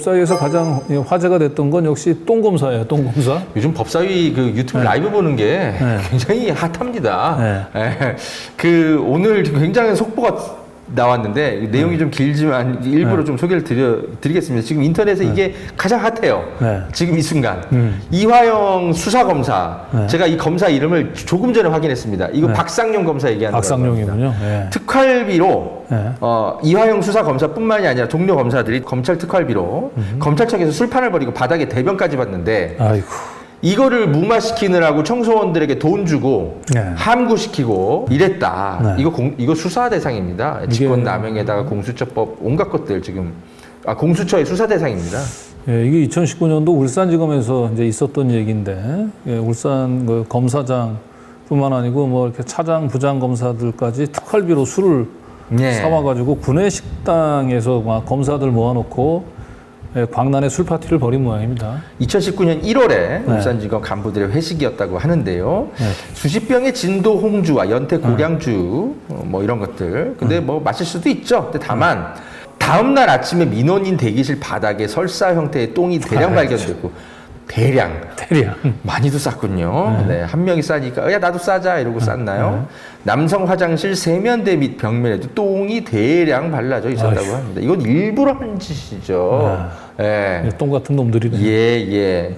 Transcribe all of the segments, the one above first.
법사위에서 가장 화제가 됐던 건 역시 똥검사예요. 똥검사. 요즘 법사위 그 유튜브 라이브 보는 게 굉장히 핫합니다. 그 오늘 굉장히 속보가 나왔는데 내용이 좀 길지만 일부러 좀 소개를 드리겠습니다. 지금 인터넷에 이게 가장 핫해요. 지금 이 순간. 이화영 수사검사. 제가 이 검사 이름을 조금 전에 확인했습니다. 이거 박상용 검사 얘기하는 거예요. 박상용이군요. 특활비로 이화영 수사검사뿐만이 아니라 동료 검사들이 검찰 특활비로 검찰청에서 술판을 벌이고 바닥에 대변까지 받는데 아이고. 이거를 무마시키느라고 청소원들에게 돈 주고 함구시키고 이랬다. 이거 수사 대상입니다. 직권남용에다가 공수처법 온갖 것들 지금 공수처의 수사 대상입니다. 예, 이게 2019년도 울산지검에서 이제 있었던 얘기인데 울산 그 검사장뿐만 아니고 뭐 이렇게 차장, 부장 검사들까지 특활비로 술을 사와가지고 구내 식당에서 막 검사들 모아놓고 광란의 술 파티를 벌인 모양입니다. 2019년 1월에 울산지검 간부들의 회식이었다고 하는데요. 수십 병의 진도 홍주와 연태 고량주 뭐 이런 것들. 근데 뭐 마실 수도 있죠. 근데 다만 다음 날 아침에 민원인 대기실 바닥에 설사 형태의 똥이 대량 발견되고 대량 많이도 쌌군요. 한 명이 싸니까 야 나도 싸자 이러고 쌌나요? 남성 화장실 세면대 및 벽면에도 똥이 대량 발라져 있었다고 합니다. 이건 일부러 한 짓이죠. 똥 같은 놈들이네.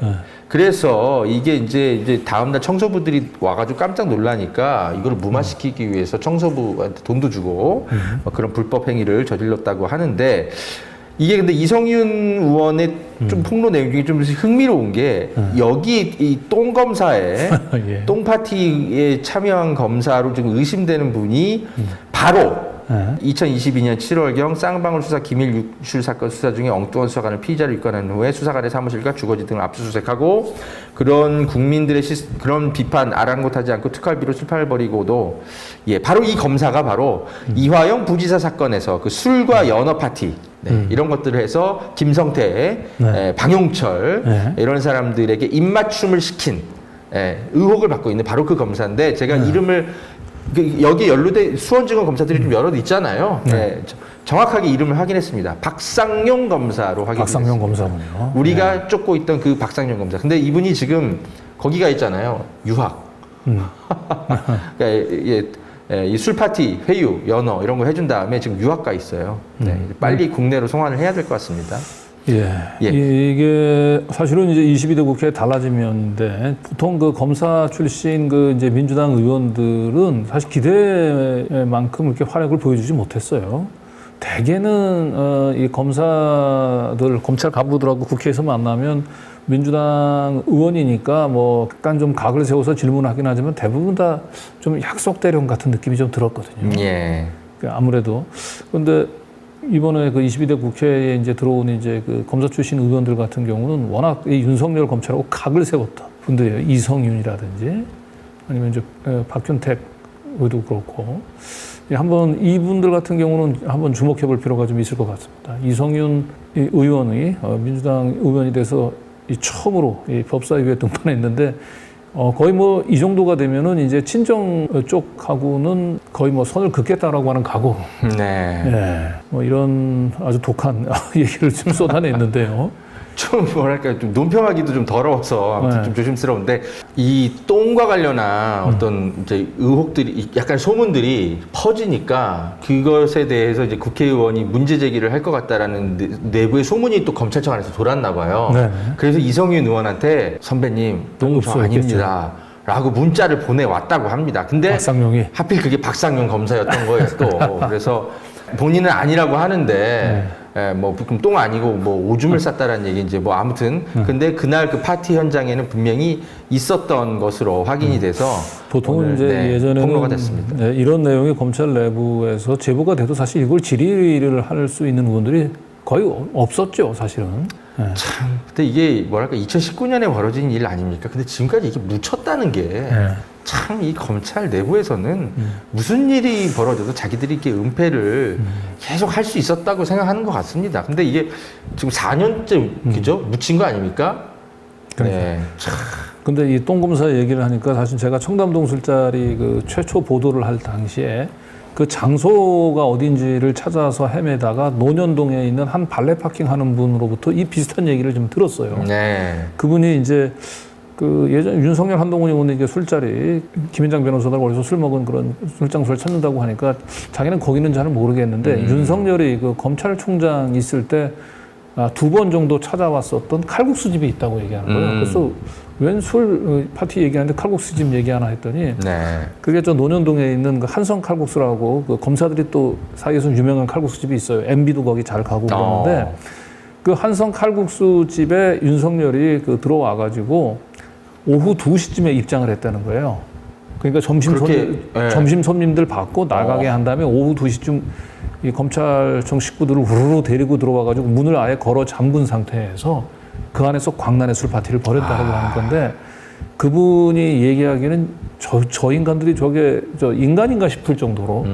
그래서 이게 이제 다음날 청소부들이 와가지고 깜짝 놀라니까 이걸 무마시키기 위해서 청소부한테 돈도 주고 그런 불법 행위를 저질렀다고 하는데 이게 근데 이성윤 의원의 좀 폭로 내용 중에 좀 흥미로운 게 여기 이 똥 검사에 똥 파티에 참여한 검사로 좀 의심되는 분이 바로 2022년 7월경 쌍방울 수사 기밀 유출 사건 수사 중에 엉뚱한 수사관을 피의자로 입건한 후에 수사관의 사무실과 주거지 등을 압수수색하고 그런 국민들의 그런 비판 아랑곳하지 않고 특활비로 술판을 벌이고도 바로 이 검사가 바로 이화영 부지사 사건에서 그 술과 연어 파티 이런 것들을 해서 김성태, 방용철 이런 사람들에게 입맞춤을 시킨 의혹을 받고 있는 바로 그 검사인데 제가 이름을 여기 연루된 수원지검 검사들이 좀 여러 있잖아요. 정확하게 이름을 확인했습니다. 박상용 검사로 확인했습니다. 박상용 검사군요. 우리가 쫓고 있던 그 박상용 검사. 근데 이분이 지금 거기가 있잖아요. 유학. 그러니까 이 술파티, 회유, 연어 이런 거 해준 다음에 지금 유학가 있어요. 빨리 국내로 송환을 해야 될 것 같습니다. 이게 사실은 이제 22대 국회에 달라지면인데 보통 그 검사 출신 그 이제 민주당 의원들은 사실 기대만큼 이렇게 활약을 보여주지 못했어요. 대개는 이 검사들, 검찰 간부들하고 국회에서 만나면 민주당 의원이니까 뭐 약간 좀 각을 세워서 질문하긴 하지만 대부분 다 좀 약속 대령 같은 느낌이 좀 들었거든요. 아무래도. 그런데 이번에 그 22대 국회에 이제 들어온 이제 그 검사 출신 의원들 같은 경우는 워낙 이 윤석열 검찰하고 각을 세웠던 분들이에요. 이성윤이라든지 아니면 이제 박균택 의도 그렇고. 한번 이분들 같은 경우는 한번 주목해 볼 필요가 좀 있을 것 같습니다. 이성윤 의원이 민주당 의원이 돼서 처음으로 이 법사위에 등판했는데 거의 뭐 이 정도가 되면은 이제 친정 쪽하고는 거의 뭐 선을 긋겠다라고 하는 각오. 뭐 이런 아주 독한 얘기를 좀 쏟아냈는데요. 좀 뭐랄까 좀 논평하기도 좀 더러워서 아무튼 좀 조심스러운데 이 똥과 관련한 어떤 이제 의혹들이 약간 소문들이 퍼지니까 그것에 대해서 이제 국회의원이 문제 제기를 할 것 같다라는 내부의 소문이 또 검찰청 안에서 돌았나 봐요. 그래서 이성윤 의원한테 선배님 똥 저 아닙니다. 라고 문자를 보내왔다고 합니다. 근데 박상용이 하필 그게 박상용 검사였던 거예요 또. 그래서 본인은 아니라고 하는데 뭐 그럼 똥 아니고 뭐 오줌을 쌌다라는 얘기인지 뭐 아무튼 근데 그날 그 파티 현장에는 분명히 있었던 것으로 확인이 돼서 보통은 이제 예전에는 폭로가 됐습니다. 이런 내용이 검찰 내부에서 제보가 돼도 사실 이걸 질의를 할 수 있는 의원들이 거의 없었죠, 사실은. 참, 근데 이게 뭐랄까 2019년에 벌어진 일 아닙니까? 근데 지금까지 이게 묻혔다는 게 참 이 검찰 내부에서는 무슨 일이 벌어져도 자기들이 이렇게 은폐를 계속 할 수 있었다고 생각하는 것 같습니다. 근데 이게 지금 4년째 그죠? 묻힌 거 아닙니까? 근데 이 똥검사 얘기를 하니까 사실 제가 청담동 술자리 그 최초 보도를 할 당시에 그 장소가 어딘지를 찾아서 헤매다가 논현동에 있는 한 발레 파킹 하는 분으로부터 이 비슷한 얘기를 좀 들었어요. 네. 그분이 이제 그 예전 윤석열 한동훈이 오는 이게 술자리 김현장 변호사들 어디서 술 먹은 그런 술장소를 찾는다고 하니까 자기는 거기는 잘 모르겠는데 윤석열이 그 검찰총장 있을 때 2번 정도 찾아왔었던 칼국수 집이 있다고 얘기하는 거예요. 그래서 웬 술 파티 얘기하는데 칼국수 집 얘기하나 했더니 네. 그게 저 논현동에 있는 그 한성 칼국수라고 그 검사들이 또 사이에서 유명한 칼국수 집이 있어요. MB도 거기 잘 가고 그러는데 그 한성 칼국수 집에 윤석열이 그 들어와가지고 오후 2시쯤에 입장을 했다는 거예요. 그러니까 점심 손님들 받고 나가게 한 다음에 오후 2시쯤 이 검찰청 식구들을 우르르 데리고 들어와가지고 문을 아예 걸어 잠근 상태에서 그 안에서 광란의 술 파티를 벌였다고 하는 건데 그분이 얘기하기는 저 인간들이 저게 저 인간인가 싶을 정도로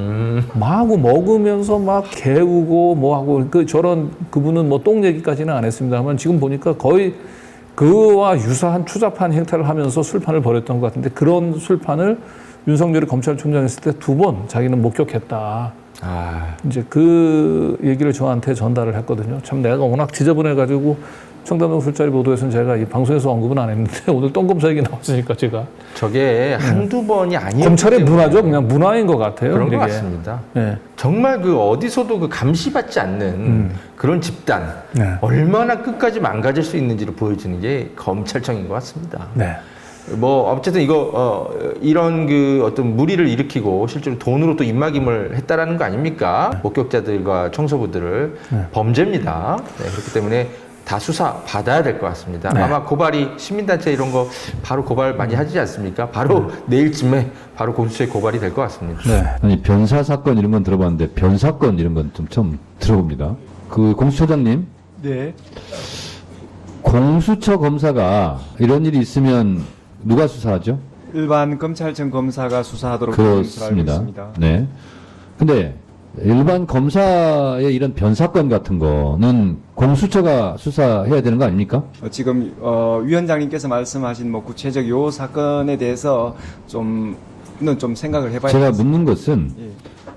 마구 먹으면서 막 개우고 뭐하고 저런 그분은 뭐 똥 얘기까지는 안 했습니다만 지금 보니까 거의 그와 유사한 추잡한 행태를 하면서 술판을 벌였던 것 같은데 그런 술판을 윤석열이 검찰총장 했을 때 2번 자기는 목격했다. 이제 그 얘기를 저한테 전달을 했거든요. 참 내가 워낙 지저분해가지고 청담동 술자리 보도에서는 제가 이 방송에서 언급은 안 했는데 오늘 똥검사 얘기 나왔으니까 제가 저게 한두 번이 아니에요. 검찰의 문화죠. 그냥 문화인 것 같아요. 그런 이게. 것 같습니다. 네. 정말 그 어디서도 그 감시받지 않는 그런 집단 네. 얼마나 끝까지 망가질 수 있는지를 보여주는 게 검찰청인 것 같습니다. 네. 뭐 어쨌든 이거 이런 그 어떤 무리를 일으키고 실제로 돈으로 또 입막임을 했다라는 거 아닙니까? 목격자들과 청소부들을 범죄입니다. 네, 그렇기 때문에 다 수사 받아야 될 것 같습니다. 네. 아마 고발이 시민단체 이런 거 바로 고발 많이 하지 않습니까? 바로 내일쯤에 바로 공수처에 고발이 될 것 같습니다. 네. 아니 변사 사건 이런 건 들어봤는데 변사건 이런 건 좀 처음 들어봅니다. 그 공수처장님, 네. 공수처 검사가 이런 일이 있으면 누가 수사하죠? 일반 검찰청 검사가 수사하도록 되어 있는 것으로 알고 그렇습니다. 있습니다. 네. 근데 일반 검사의 이런 변사건 같은 거는 공수처가 수사해야 되는 거 아닙니까? 지금 위원장님께서 말씀하신 뭐 구체적 요 사건에 대해서 좀 생각을 해봐야 제가 되겠습니다. 묻는 것은 예.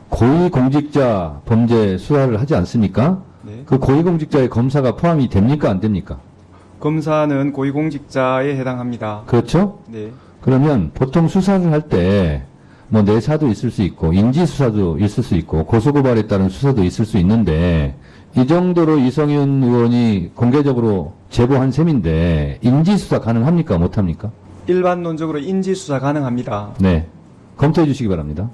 고위공직자 범죄 수사를 하지 않습니까? 네. 그 고위공직자의 검사가 포함이 됩니까? 안 됩니까? 검사는 고위공직자에 해당합니다. 그렇죠? 네. 그러면 보통 수사를 할 때 뭐 내사도 있을 수 있고 인지수사도 있을 수 있고 고소고발에 따른 수사도 있을 수 있는데 이 정도로 이성윤 의원이 공개적으로 제보한 셈인데 인지수사 가능합니까? 못합니까? 일반론적으로 인지수사 가능합니다. 네. 검토해 주시기 바랍니다.